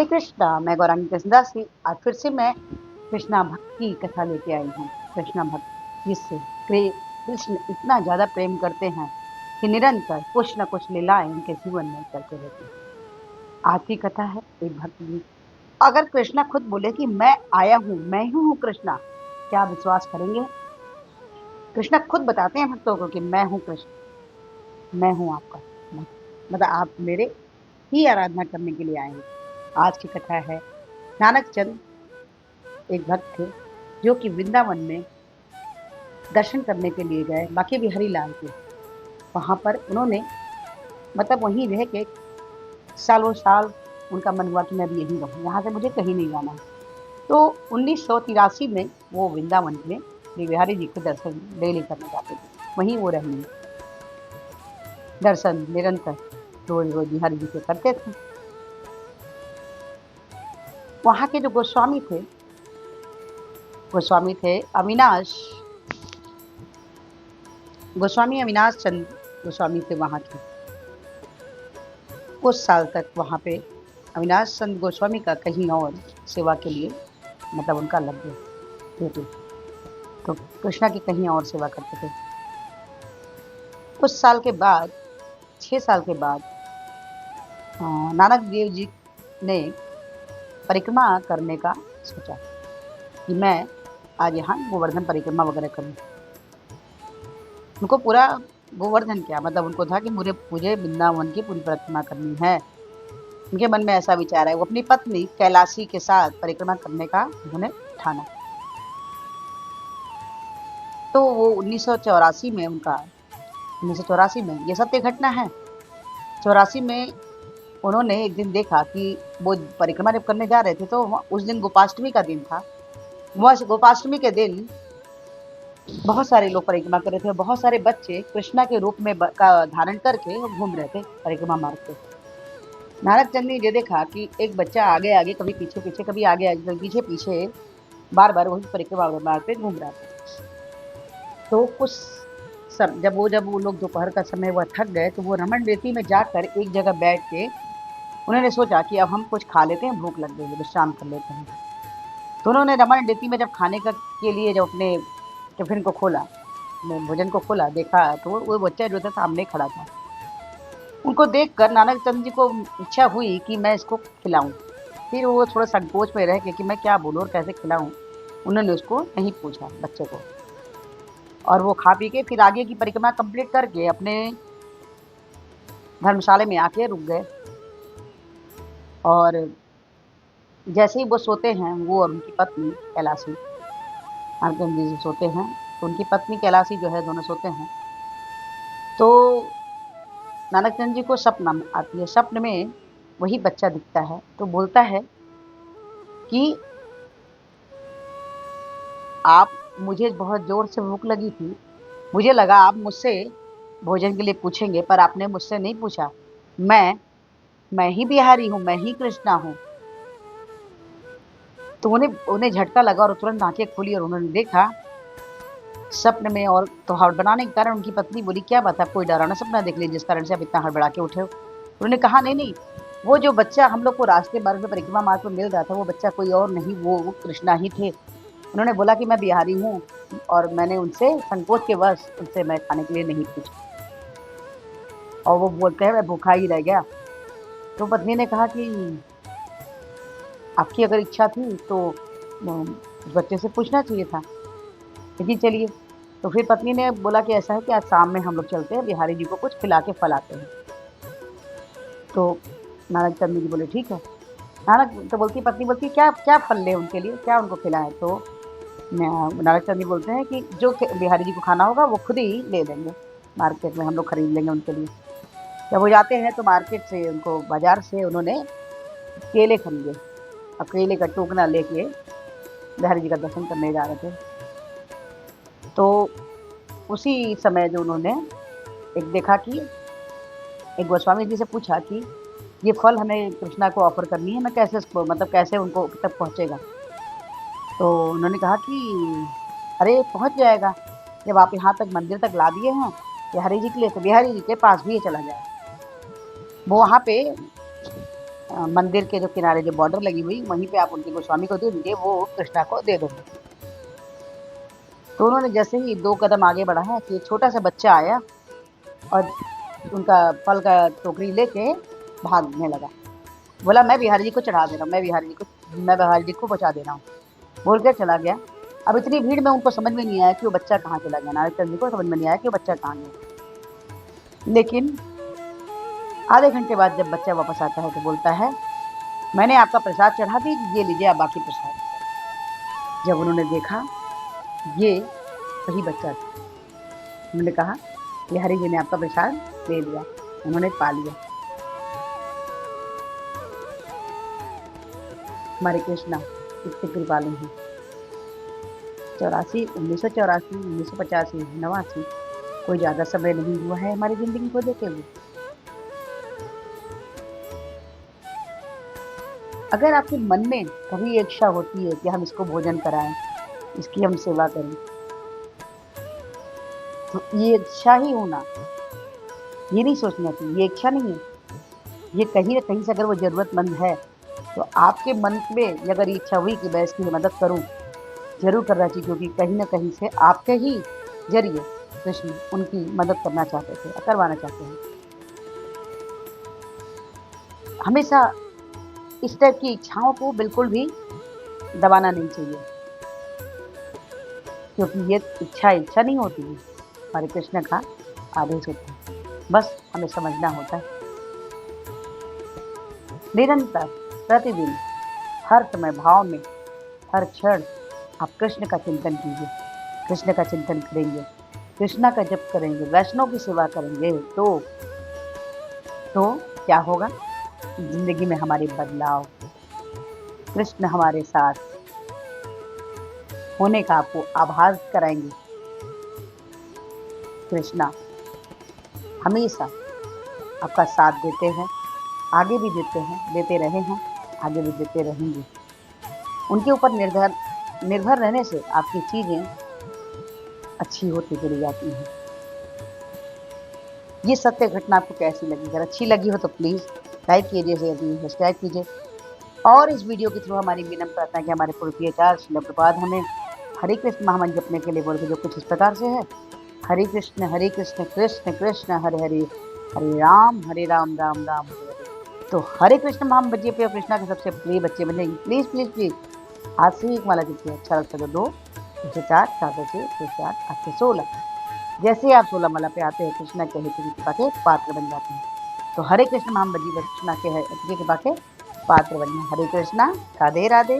हरे कृष्णा, मैं गौरांगी कृष्णदास जी आज फिर से मैं कृष्णा भक्त की कथा लेके आई हूँ। कृष्णा भक्त जिससे कृष्ण इतना ज़्यादा प्रेम करते हैं कि निरंतर कुछ न कुछ लीलाएं उनके जीवन में चलते रहती हैं। आज की कथा है एक भक्त की। अगर कृष्णा खुद बोले कि मैं आया हूँ, मैं ही हूँ कृष्णा, क्या आप विश्वास करेंगे? कृष्णा खुद बताते हैं भक्तों को कि मैं हूँ कृष्ण, मैं हूँ आपका भक्त। मतलब आप मेरे ही आराधना करने के लिए आए हैं। आज की कथा है नानक चंद एक भक्त थे जो कि वृंदावन में दर्शन करने के लिए गए बाकी बिहारी लाल के। वहां पर उन्होंने मतलब वहीं रह के सालों साल उनका मन हुआ कि मैं भी यहीं रहूं, यहाँ से मुझे कहीं नहीं जाना है। तो 1983 में वो वृंदावन में श्री बिहारी जी के दर्शन डेली करने जाते थे। वहीं वो रहेंगे, दर्शन निरंतर रोज रोज बिहारी जी के करते थे। वहां के जो गोस्वामी थे अविनाश गोस्वामी अविनाश चंद गोस्वामी थे वहां के। कुछ साल तक वहाँ पे अविनाश चंद गोस्वामी का कहीं और सेवा के लिए मतलब उनका लग गया ड्यूटी। तो कृष्णा की कहीं और सेवा करते थे। कुछ साल के बाद 6 साल के बाद नानक देव जी ने परिक्रमा करने का सोचा कि मैं आज यहाँ गोवर्धन परिक्रमा वगैरह करूँ। उनको पूरा गोवर्धन क्या मतलब उनको था कि मुझे मुझे वृंदावन की पूरी परिक्रमा करनी है। उनके मन में ऐसा विचार है। वो अपनी पत्नी कैलाशी के साथ परिक्रमा करने का उन्होंने ठाना। तो वो 1984 में उनका 1984 में ये सत्य घटना है। 84 में उन्होंने एक दिन देखा कि वो परिक्रमा जब करने जा रहे थे तो उस दिन गोपाष्टमी का दिन था। वह गोपाष्टमी के दिन बहुत सारे लोग परिक्रमा कर रहे थे। बहुत सारे बच्चे कृष्णा के रूप में का धारण करके वो घूम रहे थे परिक्रमा मार्ग पे। नारद चंद ने ये देखा कि एक बच्चा आगे आगे कभी पीछे पीछे कभी आगे आगे कभी पीछे पीछे बार बार वही परिक्रमा मार्ग पे घूम रहा था। तो कुछ सब जब वो लोग दोपहर का समय वह थक गए तो वो रमन रेती में जाकर एक जगह बैठ के उन्होंने सोचा कि अब हम कुछ खा लेते हैं, भूख लग गई है, विश्राम कर लेते हैं। तो उन्होंने रमन रेती में जब खाने का के लिए जब अपने टिफिन को खोला, भोजन को खोला, देखा तो वो बच्चा जो था सामने खड़ा था। उनको देखकर नानक चंद जी को इच्छा हुई कि मैं इसको खिलाऊं। फिर वो थोड़ा संकोच में रह के कि मैं क्या बोलूं और कैसे खिलाऊं। उन्होंने उसको नहीं पूछा बच्चे को, और वो खा पी के फिर आगे की परिक्रमा कंप्लीट करके अपने धर्मशाला में आके रुक गए। और जैसे ही वो सोते हैं, वो और उनकी पत्नी कैलाशी नानक जी सोते हैं, तो उनकी पत्नी कैलाशी जो है दोनों सोते हैं। तो नानक चंद जी को सपना में आती है। स्वप्न में वही बच्चा दिखता है तो बोलता है कि आप मुझे बहुत जोर से भूख लगी थी, मुझे लगा आप मुझसे भोजन के लिए पूछेंगे पर आपने मुझसे नहीं पूछा। मैं ही बिहारी हूँ, मैं ही कृष्णा हूँ। तो उन्हें उन्हें झटका लगा और तुरंत आंखें खुली और उन्होंने देखा सपने में। और तो हड़बड़ाने के कारण उनकी पत्नी बोली, क्या बात है, कोई डरावना सपना देख लिया जिस कारण से आप इतना हड़बड़ा के उठे हो? उन्होंने कहा, नहीं नहीं, वो जो बच्चा हम लोग को रास्ते मार्ग में परिक्रमा मार्ग में मिल रहा था वो बच्चा कोई और नहीं, वो कृष्णा ही थे। उन्होंने बोला कि मैं बिहारी हूँ और मैंने उनसे संकोच के वश उनसे मैं खाने के लिए नहीं पूछा। और वो बोलते हैं मैं भूखा ही रह गया। तो पत्नी ने कहा कि आपकी अगर इच्छा थी तो उस बच्चे से पूछना चाहिए था, लेकिन चलिए। तो फिर पत्नी ने बोला कि ऐसा है कि आज शाम में हम लोग चलते हैं, बिहारी जी को कुछ खिला के फल आते हैं। तो नानक चंद जी बोले ठीक है। नानक तो बोलती पत्नी बोलती क्या क्या फल ले उनके लिए, क्या उनको खिलाएं? तो नानक चंद जी बोलते हैं कि जो बिहारी जी को खाना होगा वो खुद ही ले लेंगे, मार्केट में हम लोग खरीद लेंगे उनके लिए। जब वो जाते हैं तो मार्केट से उनको बाजार से उन्होंने केले खरीदे। अब केले का टोकना लेके बिहारी जी का दर्शन करने जा रहे थे। तो उसी समय जो उन्होंने एक देखा कि एक गोस्वामी जी से पूछा कि ये फल हमें कृष्णा को ऑफर करनी है, मैं कैसे इसको मतलब कैसे उनको तक पहुँचेगा? तो उन्होंने कहा कि अरे पहुँच जाएगा, जब आप यहाँ तक मंदिर तक ला दिए हैं बिहारी जी के लिए तो बिहारी जी के पास भी ये चला जाए। वो वहाँ पे मंदिर के जो किनारे जो बॉर्डर लगी हुई वहीं पे आप उनके गोस्वामी को दे दीजिए, वो कृष्णा को दे देंगे। तो उन्होंने जैसे ही 2 कदम आगे बढ़ा है कि एक छोटा-सा बच्चा आया और उनका फल का टोकरी लेके भागने लगा। बोला मैं बिहारी जी को चढ़ा दे रहा हूँ, मैं बिहारी जी को पहुँचा दे रहा हूँ, बोल के चला गया। अब इतनी भीड़ में उनको समझ में नहीं आया कि वो बच्चा कहाँ चला गया, नारद चंद्र जी को समझ में नहीं आया कि वो बच्चा कहाँ गया। लेकिन आधे घंटे बाद जब बच्चा वापस आता है तो बोलता है, मैंने आपका प्रसाद चढ़ा दी, ये लीजिए आप बाकी प्रसाद। जब उन्होंने देखा ये वही बच्चा था, उन्होंने कहा बिहारी जी ने आपका प्रसाद ले लिया, उन्होंने पा लिया। हमारे कृष्णा कितने कृपालु हैं। 84 1984 1985 89 कोई ज़्यादा समय नहीं हुआ है हमारी ज़िंदगी को देखे हुए। अगर आपके मन में कभी इच्छा होती है कि हम इसको भोजन कराएँ, इसकी हम सेवा करें, तो ये इच्छा ही होना, ये नहीं सोचना चाहिए, ये इच्छा नहीं है, ये कहीं न कहीं से अगर वो ज़रूरतमंद है, तो आपके मन में अगर ये इच्छा हुई कि मैं इसकी मदद करूँ, ज़रूर करना चाहिए क्योंकि कहीं न कहीं से आपके ही ज़रिए कृष्ण उनकी मदद करना चाहते थे, करवाना चाहते हैं। हमेशा इस टाइप की इच्छाओं को बिल्कुल भी दबाना नहीं चाहिए, क्योंकि ये इच्छा नहीं होती है, हमारे कृष्ण का आदेश होता है। बस हमें समझना होता है। निरंतर, प्रतिदिन, हर समय भाव में, हर क्षण आप कृष्ण का चिंतन कीजिए, कृष्ण का चिंतन करेंगे, कृष्णा का जप करेंगे, वैष्णव की सेवा करेंगे तो क्या होगा? ज़िंदगी में हमारे बदलाव, कृष्ण हमारे साथ होने का आपको आभास कराएँगे। कृष्णा हमेशा आपका साथ देते हैं, आगे भी देते हैं, देते रहे हैं, आगे भी देते रहेंगे। उनके ऊपर निर्भर रहने से आपकी चीज़ें अच्छी होती चली जाती हैं। ये सत्य घटना आपको कैसी लगी? अगर अच्छी लगी हो तो प्लीज़ लाइक कीजिए, शेयर कीजिए, सब्सक्राइब कीजिए और इस वीडियो के थ्रू हमारी विनम्र प्रार्थना है कि हमारे पूर्वीय आचार्य श्रील प्रभुपाद हमें हरे कृष्ण महामंत्र जपने के लिए बोलते जो कुछ इस प्रकार से है, हरे कृष्ण कृष्ण कृष्ण हरे हरे, हरे राम राम राम हरे हरे। तो हरे कृष्ण महामंत्र जपिए और कृष्णा के सबसे प्रिय बच्चे बन जाइए। प्लीज़ प्लीज़ प्लीज़ आज से ही एक माला जपिए। अच्छा लगता है तो 2 2 4 7 6 6 8 8 से 16 जैसे ही आप 16 माला पे आते हैं कृष्णा के हेतु की कृपा के पात्र बन जाते हैं। तो हरे कृष्ण महामंत्र कृष्णा के हेतु की कृपा के पात्र बनिए। हरे कृष्णा, राधे राधे।